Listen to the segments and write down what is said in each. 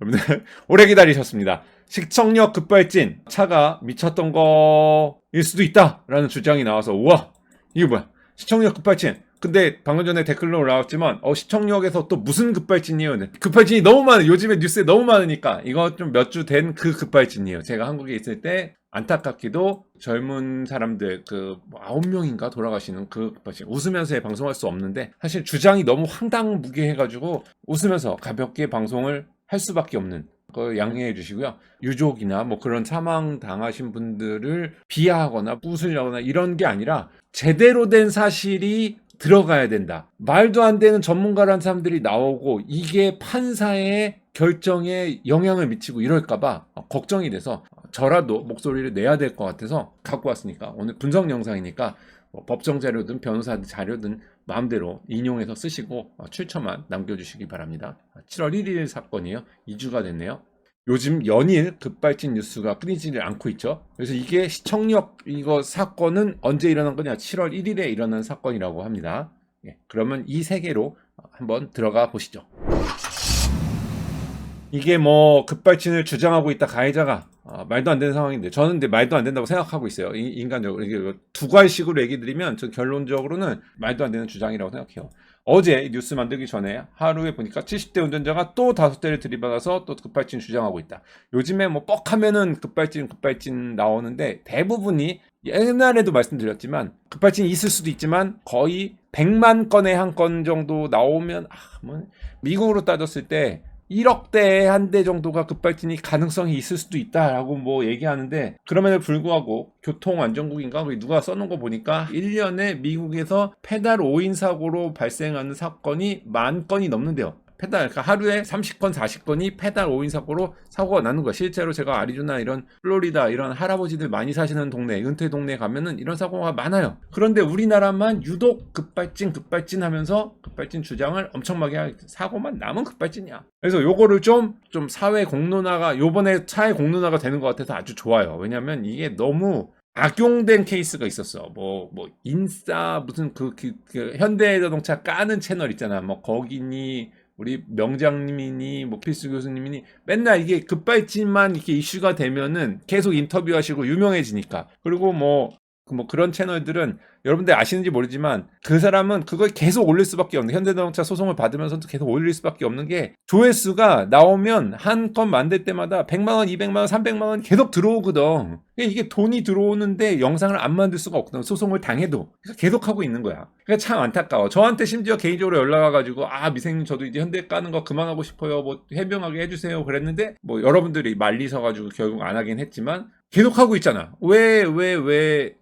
여러분들 오래 기다리셨습니다. 시청력 급발진, 차가 미쳤던 거일 수도 있다라는 주장이 나와서 우와 이게 뭐야 시청력 급발진. 근데 방금 전에 댓글로 올라왔지만 시청력에서 또 무슨 급발진이에요. 급발진이 너무 많아요. 요즘에 뉴스에 너무 많으니까 이거 좀 몇 주 된 그 급발진이에요. 제가 한국에 있을 때 안타깝게도 젊은 사람들 9명인가 돌아가시는 그 급발진. 웃으면서 방송할 수 없는데 사실 주장이 너무 황당무계해가지고 웃으면서 가볍게 방송을 할 수밖에 없는 거 양해해 주시고요. 유족이나 뭐 그런 사망 당하신 분들을 비하하거나 부수려거나 이런 게 아니라 제대로 된 사실이 들어가야 된다. 말도 안 되는 전문가라는 사람들이 나오고 이게 판사의 결정에 영향을 미치고 이럴까봐 걱정이 돼서 저라도 목소리를 내야 될 것 같아서 갖고 왔으니까 오늘 분석 영상이니까 법정 자료든 변호사 자료든 마음대로 인용해서 쓰시고 출처만 남겨주시기 바랍니다. 7월 1일 사건이에요. 2주가 됐네요. 요즘 연일 급발진 뉴스가 끊이지를 않고 있죠. 그래서 이게 시청력 이거 사건은 언제 일어난 거냐? 7월 1일에 일어난 사건이라고 합니다. 그러면 이 세계로 한번 들어가 보시죠. 이게 뭐 급발진을 주장하고 있다 가해자가 말도 안 되는 상황인데 저는 근데 말도 안 된다고 생각하고 있어요. 인간적으로 이게 두괄식으로 얘기 드리면 저 결론적으로는 말도 안 되는 주장이라고 생각해요. 어제 뉴스 만들기 전에 하루에 보니까 70대 운전자가 또 5대를 들이받아서 또 급발진 주장하고 있다. 요즘에 뭐 뻑하면은 급발진 나오는데 대부분이 옛날에도 말씀드렸지만 급발진이 있을 수도 있지만 거의 100만 건에 한 건 정도 나오면 뭐 미국으로 따졌을 때 1억 대에 한 대 정도가 급발진이 가능성이 있을 수도 있다라고 뭐 얘기하는데 그럼에도 불구하고 교통안전국인가 누가 써놓은 거 보니까 1년에 미국에서 페달 오인 사고로 발생하는 사건이 10,000건이 넘는데요. 그러니까 하루에 30건, 40건이 페달 오인 사고로 사고가 나는 거야. 실제로 제가 아리조나 이런 플로리다 이런 할아버지들 많이 사시는 동네, 은퇴 동네 가면은 이런 사고가 많아요. 그런데 우리나라만 유독 급발진 하면서 급발진 주장을 엄청나게 하게 사고만 나면 급발진이야. 그래서 요거를 좀 사회 공론화가 요번에 사회 공론화가 되는 것 같아서 아주 좋아요. 왜냐면 이게 너무 악용된 케이스가 있었어. 뭐 인싸 무슨 그 현대자동차 까는 채널 있잖아. 뭐 거기니 우리 명장님이니 뭐 필수 교수님이니 맨날 이게 급발진만 이렇게 이슈가 되면은 계속 인터뷰하시고 유명해지니까. 그리고 뭐 그런 채널들은 여러분들 아시는지 모르지만 그 사람은 그걸 계속 올릴 수밖에 없는 현대자동차 소송을 받으면서도 계속 올릴 수밖에 없는 게 조회수가 나오면 한 건 만들 때마다 100만 원, 200만 원, 300만 원 계속 들어오거든. 이게 돈이 들어오는데 영상을 안 만들 수가 없거든. 소송을 당해도 계속 하고 있는 거야. 그러니까 참 안타까워. 저한테 심지어 개인적으로 연락 와가지고 미생님 저도 이제 현대 까는 거 그만하고 싶어요. 뭐 해명하게 해주세요. 그랬는데 뭐 여러분들이 말리 서가지고 결국 안 하긴 했지만 계속 하고 있잖아. 왜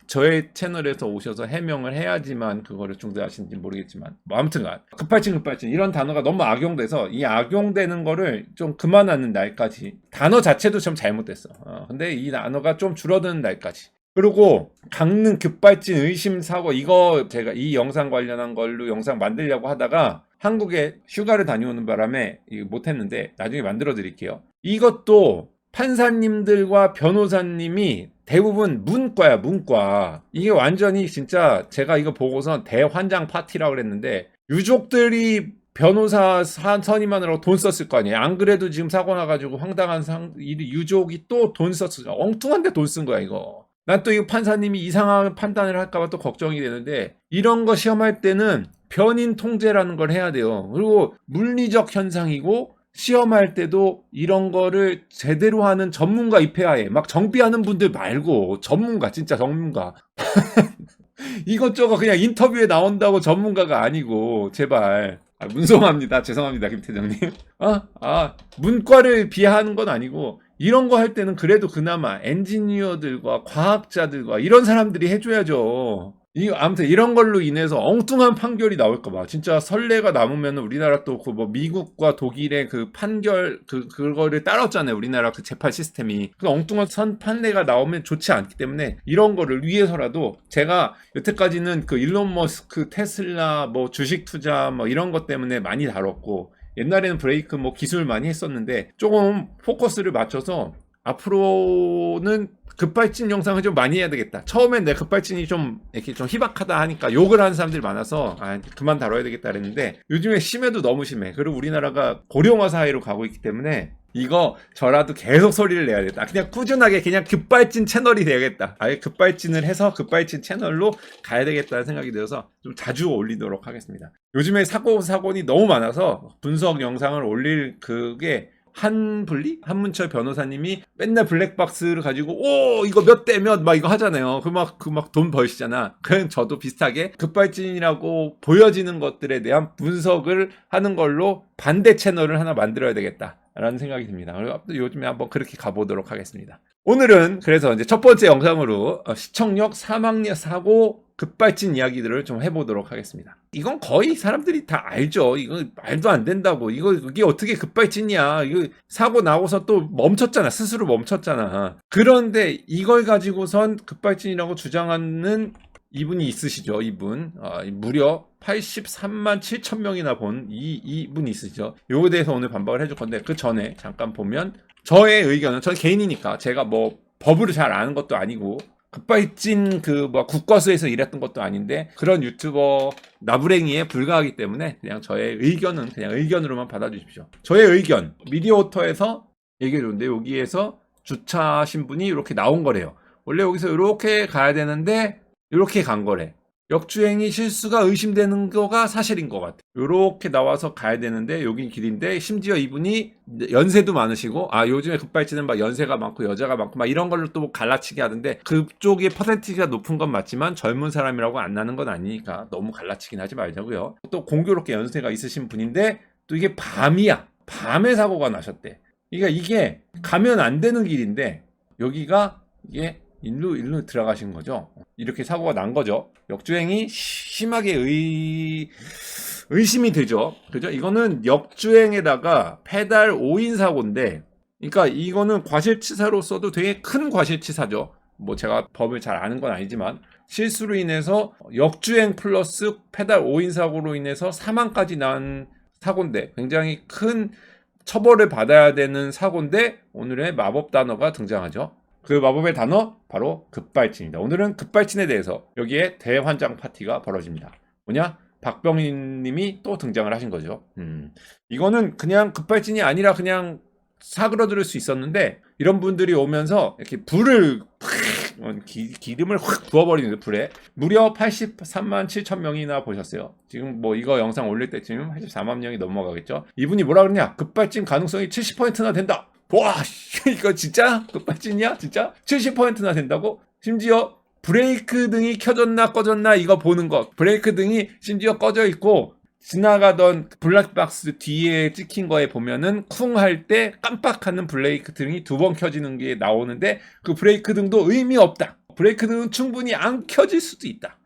저의 채널에서 오셔서 해명을 해야지만 그거를 중대하시는지 모르겠지만 뭐 아무튼간 급발진 이런 단어가 너무 악용돼서 이 악용되는 거를 좀 그만하는 날까지 단어 자체도 좀 잘못됐어. 근데 이 단어가 좀 줄어드는 날까지. 그리고 강릉 급발진 의심 사고 이거 제가 이 영상 관련한 걸로 영상 만들려고 하다가 한국에 휴가를 다녀오는 바람에 이거 못했는데 나중에 만들어 드릴게요. 이것도 판사님들과 변호사님이 대부분 문과야, 문과. 이게 완전히 진짜 제가 이거 보고선 대환장 파티라고 그랬는데 유족들이 변호사 선임하느라고 돈 썼을 거 아니에요. 안 그래도 지금 사고 나가지고 황당한 유족이 또 돈 썼어. 엉뚱한데 돈 쓴 거야, 이거. 난 또 이거 판사님이 이상한 판단을 할까봐 또 걱정이 되는데 이런 거 시험할 때는 변인 통제라는 걸 해야 돼요. 그리고 물리적 현상이고 시험할 때도 이런 거를 제대로 하는 전문가 입회해야 해. 막 정비하는 분들 말고 전문가, 진짜 전문가. 이것저것 그냥 인터뷰에 나온다고 전문가가 아니고 제발. 문송합니다. 죄송합니다, 김태정님. 문과를 비하하는 건 아니고 이런 거 할 때는 그래도 그나마 엔지니어들과 과학자들과 이런 사람들이 해줘야죠. 아무튼 이런 걸로 인해서 엉뚱한 판결이 나올까봐 진짜 선례가 남으면 우리나라 또 뭐 미국과 독일의 그 판결 그거를 따랐잖아요. 우리나라 그 재판 시스템이. 그 엉뚱한 판례가 나오면 좋지 않기 때문에 이런 거를 위해서라도 제가 여태까지는 그 일론 머스크 테슬라 뭐 주식 투자 뭐 이런 것 때문에 많이 다뤘고 옛날에는 브레이크 뭐 기술 많이 했었는데 조금 포커스를 맞춰서 앞으로는 급발진 영상을 좀 많이 해야 되겠다. 처음엔 내 급발진이 좀 이렇게 좀 희박하다 하니까 욕을 하는 사람들이 많아서 그만 다뤄야 되겠다 그랬는데 요즘에 심해도 너무 심해. 그리고 우리나라가 고령화 사회로 가고 있기 때문에 이거 저라도 계속 소리를 내야겠다. 그냥 꾸준하게 그냥 급발진 채널이 되야겠다. 아예 급발진을 해서 급발진 채널로 가야 되겠다는 생각이 들어서 좀 자주 올리도록 하겠습니다. 요즘에 사건이 너무 많아서 분석 영상을 올릴 그게 한문철 변호사님이 맨날 블랙박스를 가지고 이거 몇 대 몇 막 이거 하잖아요. 그 막 돈 벌시잖아. 그냥 저도 비슷하게 급발진이라고 보여지는 것들에 대한 분석을 하는 걸로 반대 채널을 하나 만들어야 되겠다라는 생각이 듭니다. 그래서 요즘에 한번 그렇게 가보도록 하겠습니다. 오늘은 그래서 이제 첫 번째 영상으로 시청역 사망 사고 급발진 이야기들을 좀 해보도록 하겠습니다. 이건 거의 사람들이 다 알죠. 이거 말도 안 된다고. 이게 어떻게 급발진이야. 이거 사고 나고서 또 멈췄잖아. 스스로 멈췄잖아. 그런데 이걸 가지고선 급발진이라고 주장하는 이분이 있으시죠. 이분. 무려 83만 7천 명이나 본 이분이 있으시죠. 요거에 대해서 오늘 반박을 해줄 건데 그 전에 잠깐 보면 저의 의견은, 전 개인이니까 제가 뭐 법으로 잘 아는 것도 아니고 급발진 국과수에서 일했던 것도 아닌데 그런 유튜버 나부랭이에 불과하기 때문에 그냥 저의 의견은 그냥 의견으로만 받아주십시오. 저의 의견, 미디어오터에서 얘기해줬는데 여기에서 주차하신 분이 이렇게 나온 거래요. 원래 여기서 이렇게 가야 되는데 이렇게 간 거래. 역주행이 실수가 의심되는 거가 사실인 것 같아. 이렇게 나와서 가야 되는데 여기 길인데 심지어 이분이 연세도 많으시고 요즘에 급발진은 막 연세가 많고 여자가 많고 막 이런 걸로 또 갈라치기 하던데 그쪽의 퍼센티지가 높은 건 맞지만 젊은 사람이라고 안 나는 건 아니니까 너무 갈라치긴 하지 말자고요. 또 공교롭게 연세가 있으신 분인데 또 이게 밤이야. 밤에 사고가 나셨대. 그러니까 이게 가면 안 되는 길인데 여기가 이게 일로 들어가신 거죠. 이렇게 사고가 난 거죠. 역주행이 심하게 의심이 되죠. 그죠? 이거는 역주행에다가 페달 5인 사고인데, 그러니까 이거는 과실치사로서도 되게 큰 과실치사죠. 뭐 제가 법을 잘 아는 건 아니지만 실수로 인해서 역주행 플러스 페달 5인 사고로 인해서 사망까지 난 사고인데 굉장히 큰 처벌을 받아야 되는 사고인데 오늘의 마법 단어가 등장하죠. 그 마법의 단어 바로 급발진입니다. 오늘은 급발진에 대해서 여기에 대환장 파티가 벌어집니다. 뭐냐? 박병인 님이 또 등장을 하신 거죠. 이거는 그냥 급발진이 아니라 그냥 사그러들 수 있었는데 이런 분들이 오면서 이렇게 불을 기름을 확 부어버리는 불에 무려 83만 7천 명이나 보셨어요. 지금 뭐 이거 영상 올릴 때쯤 84만 명이 넘어가겠죠. 이분이 뭐라 그러냐? 급발진 가능성이 70%나 된다. 와, 이거 진짜 급발진이야? 진짜? 70%나 된다고? 심지어 브레이크 등이 켜졌나 꺼졌나 이거 보는 거. 브레이크 등이 심지어 꺼져 있고 지나가던 블랙박스 뒤에 찍힌 거에 보면은 쿵 할 때 깜빡하는 브레이크 등이 2번 켜지는 게 나오는데 그 브레이크 등도 의미 없다. 브레이크 등은 충분히 안 켜질 수도 있다.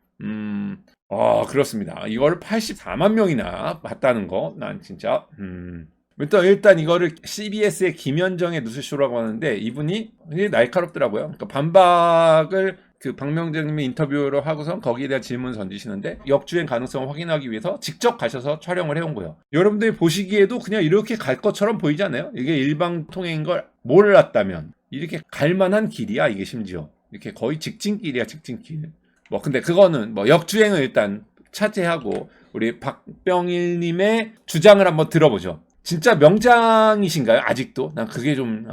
그렇습니다. 이거를 84만 명이나 봤다는 거. 난 진짜 일단 이거를 CBS의 김현정의 뉴스쇼라고 하는데 이분이 날카롭더라고요. 그러니까 반박을 박명재님이 인터뷰로 하고선 거기에 대한 질문을 던지시는데 역주행 가능성을 확인하기 위해서 직접 가셔서 촬영을 해온 거예요. 여러분들이 보시기에도 그냥 이렇게 갈 것처럼 보이지 않아요? 이게 일방 통행인 걸 몰랐다면 이렇게 갈 만한 길이야. 이게 심지어 이렇게 거의 직진길이야. 직진길. 근데 그거는 역주행을 일단 차지하고 우리 박병일님의 주장을 한번 들어보죠. 진짜 명장이신가요? 아직도? 난 그게 좀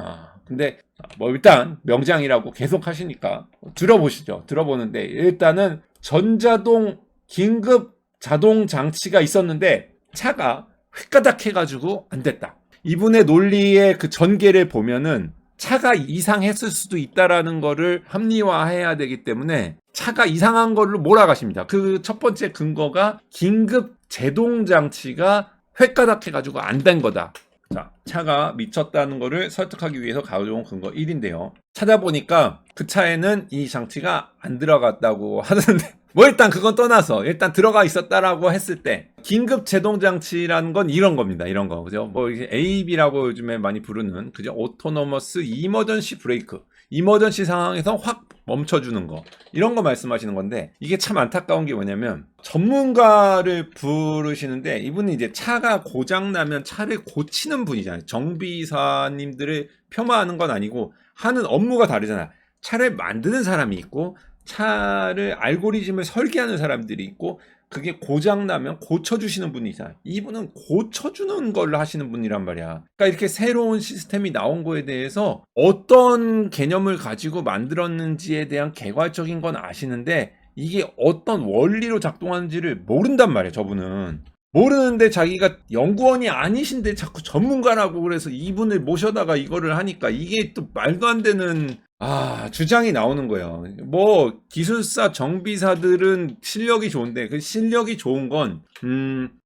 근데 일단 명장이라고 계속 하시니까 들어보시죠. 들어보는데 일단은 전자동 긴급 자동 장치가 있었는데 차가 휘까닥 해가지고 안 됐다. 이분의 논리의 그 전개를 보면은 차가 이상했을 수도 있다라는 거를 합리화해야 되기 때문에 차가 이상한 걸로 몰아가십니다. 그 첫 번째 근거가 긴급 제동 장치가 획가닥 해가지고 안 된 거다. 자, 차가 미쳤다는 거를 설득하기 위해서 가져온 근거 1인데요. 찾아보니까 그 차에는 이 장치가 안 들어갔다고 하는데 일단 그건 떠나서 일단 들어가 있었다라고 했을 때 긴급 제동 장치라는 건 이런 겁니다. 이런 거. 그죠? 이게 AB라고 요즘에 많이 부르는 그죠? 오토노머스 이머전시 브레이크. 이머전시 상황에서 확 멈춰주는 거. 이런 거 말씀하시는 건데 이게 참 안타까운 게 뭐냐면 전문가를 부르시는데 이분은 이제 차가 고장나면 차를 고치는 분이잖아요. 정비사님들을 폄하하는 건 아니고 하는 업무가 다르잖아요. 차를 만드는 사람이 있고 차를 알고리즘을 설계하는 사람들이 있고 그게 고장나면 고쳐주시는 분이잖아요. 이분은 고쳐주는 걸로 하시는 분이란 말이야. 그러니까 이렇게 새로운 시스템이 나온 거에 대해서 어떤 개념을 가지고 만들었는지에 대한 개괄적인 건 아시는데 이게 어떤 원리로 작동하는지를 모른단 말이에요. 저분은. 모르는데 자기가 연구원이 아니신데 자꾸 전문가라고 그래서 이분을 모셔다가 이거를 하니까 이게 또 말도 안 되는 주장이 나오는 거예요. 뭐 기술사 정비사들은 실력이 좋은데 그 실력이 좋은 건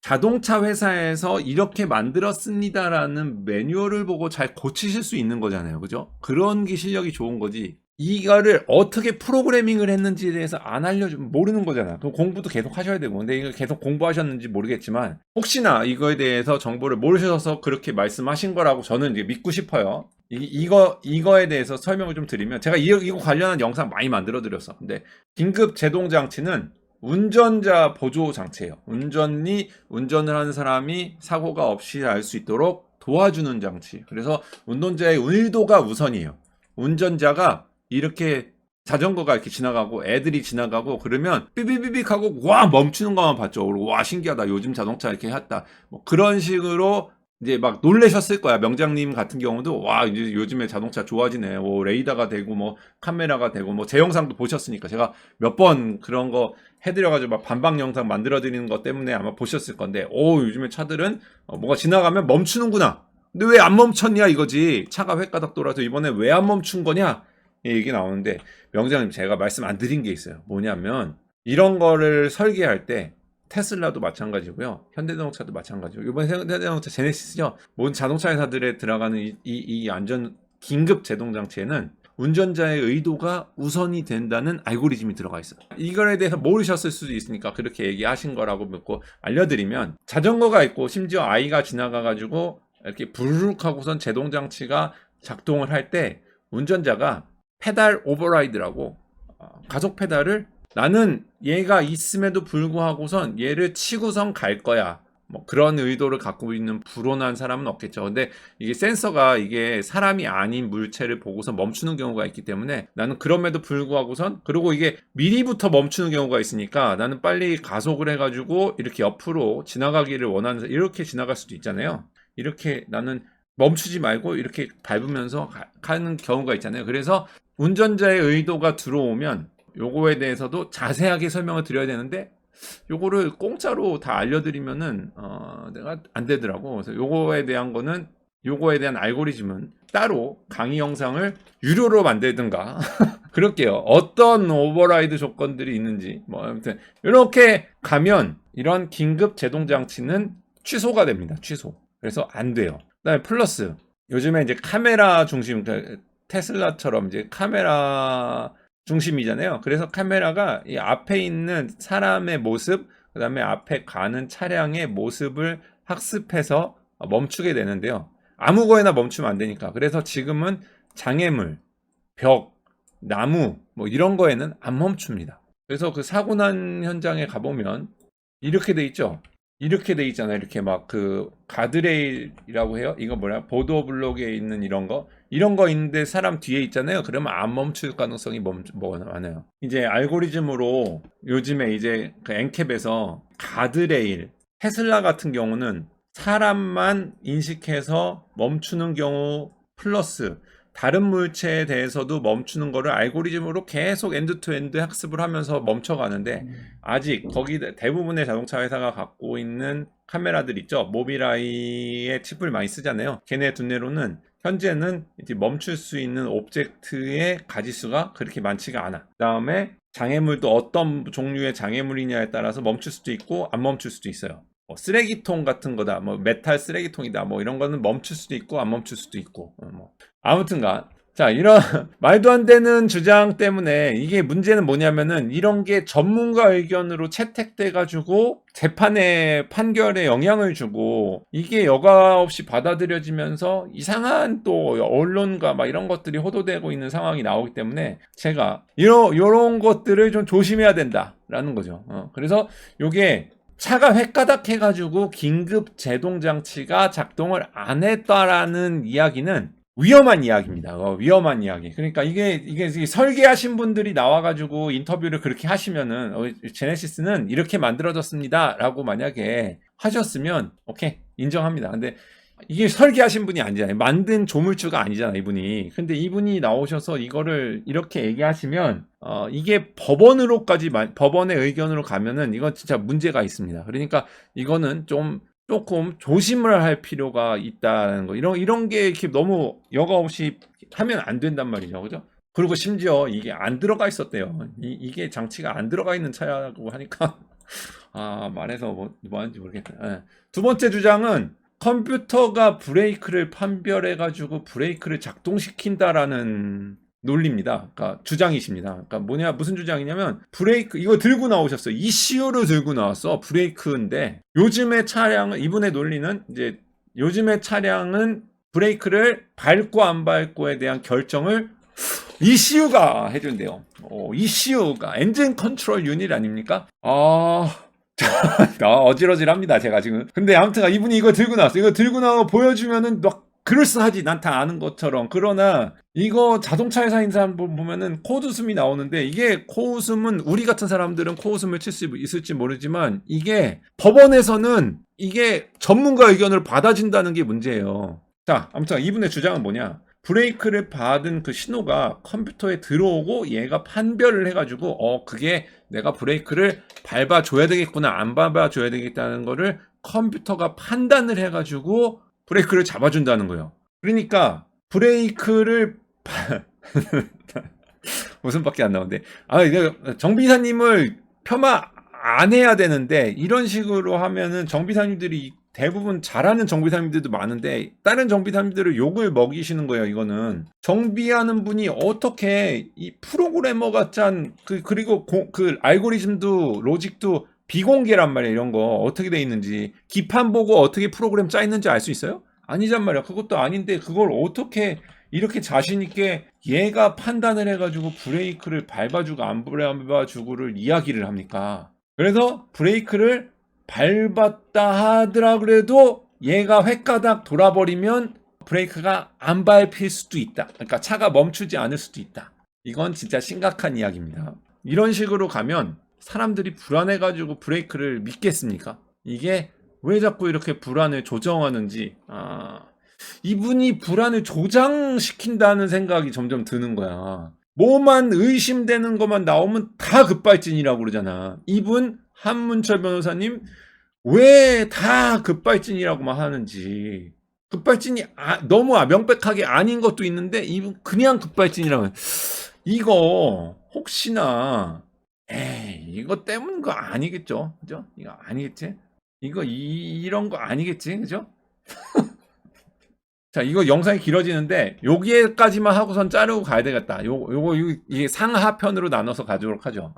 자동차 회사에서 이렇게 만들었습니다라는 매뉴얼을 보고 잘 고치실 수 있는 거잖아요. 그죠? 그런 게 실력이 좋은 거지. 이거를 어떻게 프로그래밍을 했는지에 대해서 안 알려주면 모르는 거잖아. 그럼 공부도 계속 하셔야 되고. 근데 이거 계속 공부하셨는지 모르겠지만 혹시나 이거에 대해서 정보를 모르셔서 그렇게 말씀하신 거라고 저는 이제 믿고 싶어요. 이거에 대해서 설명을 좀 드리면 제가 이거 관련한 영상 많이 만들어 드렸어. 근데 긴급 제동 장치는 운전자 보조 장치예요. 운전을 하는 사람이 사고가 없이 날 수 있도록 도와주는 장치. 그래서 운전자의 의도가 우선이에요. 운전자가 이렇게 자전거가 이렇게 지나가고 애들이 지나가고 그러면 삐삐삐삐 하고 와 멈추는 것만 봤죠. 그리고 와 신기하다. 요즘 자동차 이렇게 했다. 뭐 그런 식으로 이제 막 놀라셨을 거야. 명장님 같은 경우도 와 이제 요즘에 자동차 좋아지네. 뭐 레이더가 되고 뭐 카메라가 되고 뭐 제 영상도 보셨으니까 제가 몇 번 그런 거 해드려가지고 막 반박 영상 만들어드리는 것 때문에 아마 보셨을 건데 요즘에 차들은 뭐가 지나가면 멈추는구나. 근데 왜 안 멈췄냐 이거지. 차가 횟가닥 돌아서 이번에 왜 안 멈춘 거냐 얘기 나오는데 명장님 제가 말씀 안 드린 게 있어요. 뭐냐면 이런 거를 설계할 때 테슬라도 마찬가지고요. 현대자동차도 마찬가지고 이번 현대자동차 제네시스죠. 모든 자동차 회사들에 들어가는 이 안전 긴급 제동 장치에는 운전자의 의도가 우선이 된다는 알고리즘이 들어가 있어요. 이거에 대해서 모르셨을 수도 있으니까 그렇게 얘기하신 거라고 믿고 알려드리면 자전거가 있고 심지어 아이가 지나가가지고 이렇게 부르륵 하고선 제동 장치가 작동을 할 때 운전자가 페달 오버라이드라고 가속 페달을 나는 얘가 있음에도 불구하고선 얘를 치고선 갈 거야. 뭐 그런 의도를 갖고 있는 불온한 사람은 없겠죠. 근데 이게 센서가 이게 사람이 아닌 물체를 보고서 멈추는 경우가 있기 때문에 나는 그럼에도 불구하고선 그리고 이게 미리부터 멈추는 경우가 있으니까 나는 빨리 가속을 해가지고 이렇게 옆으로 지나가기를 원하는 이렇게 지나갈 수도 있잖아요. 이렇게 나는 멈추지 말고 이렇게 밟으면서 가는 경우가 있잖아요. 그래서 운전자의 의도가 들어오면 요거에 대해서도 자세하게 설명을 드려야 되는데 요거를 공짜로 다 알려드리면은 내가 안 되더라고. 그래서 요거에 대한 알고리즘은 따로 강의 영상을 유료로 만들든가 그럴게요. 어떤 오버라이드 조건들이 있는지 뭐 아무튼 이렇게 가면 이런 긴급 제동 장치는 취소가 됩니다. 취소. 그래서 안 돼요. 그다음에 플러스 요즘에 이제 카메라 중심 테슬라처럼 이제 카메라 중심이잖아요. 그래서 카메라가 이 앞에 있는 사람의 모습, 그 다음에 앞에 가는 차량의 모습을 학습해서 멈추게 되는데요. 아무 거에나 멈추면 안 되니까. 그래서 지금은 장애물, 벽, 나무, 뭐 이런 거에는 안 멈춥니다. 그래서 그 사고 난 현장에 가보면 이렇게 돼 있죠. 이렇게 돼 있잖아요. 이렇게 막 그 가드레일이라고 해요. 이거 뭐냐? 보도 블록에 있는 이런 거 있는데 사람 뒤에 있잖아요. 그러면 안 멈출 가능성이 많아요. 이제 알고리즘으로 요즘에 이제 그 엔캡에서 가드레일, 테슬라 같은 경우는 사람만 인식해서 멈추는 경우 플러스 다른 물체에 대해서도 멈추는 거를 알고리즘으로 계속 엔드투엔드 학습을 하면서 멈춰가는데 아직 거기 대부분의 자동차 회사가 갖고 있는 카메라들 있죠. 모비라이의 칩을 많이 쓰잖아요. 걔네 두뇌로는 현재는 이제 멈출 수 있는 오브젝트의 가지수가 그렇게 많지가 않아. 그 다음에 장애물도 어떤 종류의 장애물이냐에 따라서 멈출 수도 있고 안 멈출 수도 있어요. 쓰레기통 같은 거다, 뭐 메탈 쓰레기통이다, 뭐 이런 거는 멈출 수도 있고 안 멈출 수도 있고, 아무튼간 자 이런 말도 안 되는 주장 때문에 이게 문제는 뭐냐면은 이런 게 전문가 의견으로 채택돼 가지고 재판의 판결에 영향을 주고 이게 여과 없이 받아들여지면서 이상한 또 언론과 막 이런 것들이 호도되고 있는 상황이 나오기 때문에 제가 이런 것들을 좀 조심해야 된다라는 거죠. 그래서 요게 차가 횟가닥 해가지고 긴급 제동 장치가 작동을 안 했다라는 이야기는 위험한 이야기입니다. 위험한 이야기. 그러니까 이게 설계하신 분들이 나와가지고 인터뷰를 그렇게 하시면은, 제네시스는 이렇게 만들어졌습니다. 라고 만약에 하셨으면, 오케이, 인정합니다. 근데 이게 설계하신 분이 아니잖아요. 만든 조물주가 아니잖아요, 이분이. 근데 이분이 나오셔서 이거를 이렇게 얘기하시면, 이게 법원의 의견으로 가면은 이건 진짜 문제가 있습니다. 그러니까 이거는 조금 조심을 할 필요가 있다는 거. 이런 게 이렇게 너무 여과 없이 하면 안 된단 말이죠. 그죠? 그리고 심지어 이게 안 들어가 있었대요. 이게 장치가 안 들어가 있는 차라고 하니까, 말해서 뭐 하는지 모르겠다. 예. 두 번째 주장은 컴퓨터가 브레이크를 판별해가지고 브레이크를 작동시킨다라는 논리입니다. 그러니까 주장이십니다. 그러니까 무슨 주장이냐면, 브레이크, 이거 들고 나오셨어요. 이슈로 들고 나왔어. 브레이크인데, 이분의 논리는 이제, 요즘의 차량은 브레이크를 밟고 안 밟고에 대한 결정을 ECU가 해준대요. ECU가 엔진 컨트롤 유닛 아닙니까? 어질어질합니다, 제가 지금. 근데 아무튼 이분이 이거 들고 나왔어. 이거 들고 나와 보여주면은 막 그럴싸하지. 난 다 아는 것처럼. 그러나 이거 자동차 회사인 사람 보면은 코웃음이 나오는데, 이게 코웃음은, 우리 같은 사람들은 코웃음을 칠 수 있을지 모르지만, 이게 법원에서는 이게 전문가 의견을 받아준다는 게 문제예요. 자, 아무튼 이분의 주장은 뭐냐? 브레이크를 받은 그 신호가 컴퓨터에 들어오고 얘가 판별을 해가지고, 그게 내가 브레이크를 밟아줘야 되겠구나, 안 밟아줘야 되겠다는 거를 컴퓨터가 판단을 해가지고 브레이크를 잡아준다는 거예요. 그러니까 브레이크를 웃음밖에 안 나오는데, 정비사님을 폄하 안 해야 되는데, 이런 식으로 하면은 정비사님들이 대부분 잘하는 정비사님들도 많은데, 다른 정비사님들을 욕을 먹이시는 거예요. 이거는 정비하는 분이 어떻게 이 프로그래머가 짠 그리고 그 알고리즘도 로직도 비공개란 말이에요. 이런 거 어떻게 돼 있는지, 기판 보고 어떻게 프로그램 짜 있는지 알 수 있어요? 아니란 말이야. 그것도 아닌데, 그걸 어떻게 이렇게 자신 있게 얘가 판단을 해가지고 브레이크를 밟아주고 안 밟아주고를 이야기를 합니까? 그래서 브레이크를 밟았다 하더라 그래도 얘가 횟가닥 돌아버리면 브레이크가 안 밟힐 수도 있다. 그러니까 차가 멈추지 않을 수도 있다. 이건 진짜 심각한 이야기입니다. 이런 식으로 가면 사람들이 불안해가지고 브레이크를 믿겠습니까? 이게 왜 자꾸 이렇게 불안을 조정하는지, 이분이 불안을 조장시킨다는 생각이 점점 드는 거야. 뭐만 의심되는 것만 나오면 다 급발진이라고 그러잖아. 이분 한문철 변호사님 왜 다 급발진이라고만 하는지. 급발진이 너무 명백하게 아닌 것도 있는데 이분 그냥 급발진이라고. 이거 혹시나 이거 때문인 거 아니겠죠? 그죠? 이거 아니겠지? 이거 이런 거 아니겠지? 그죠? 자, 이거 영상이 길어지는데 여기에까지만 하고선 자르고 가야 되겠다. 이게 상하편으로 나눠서 가도록 하죠.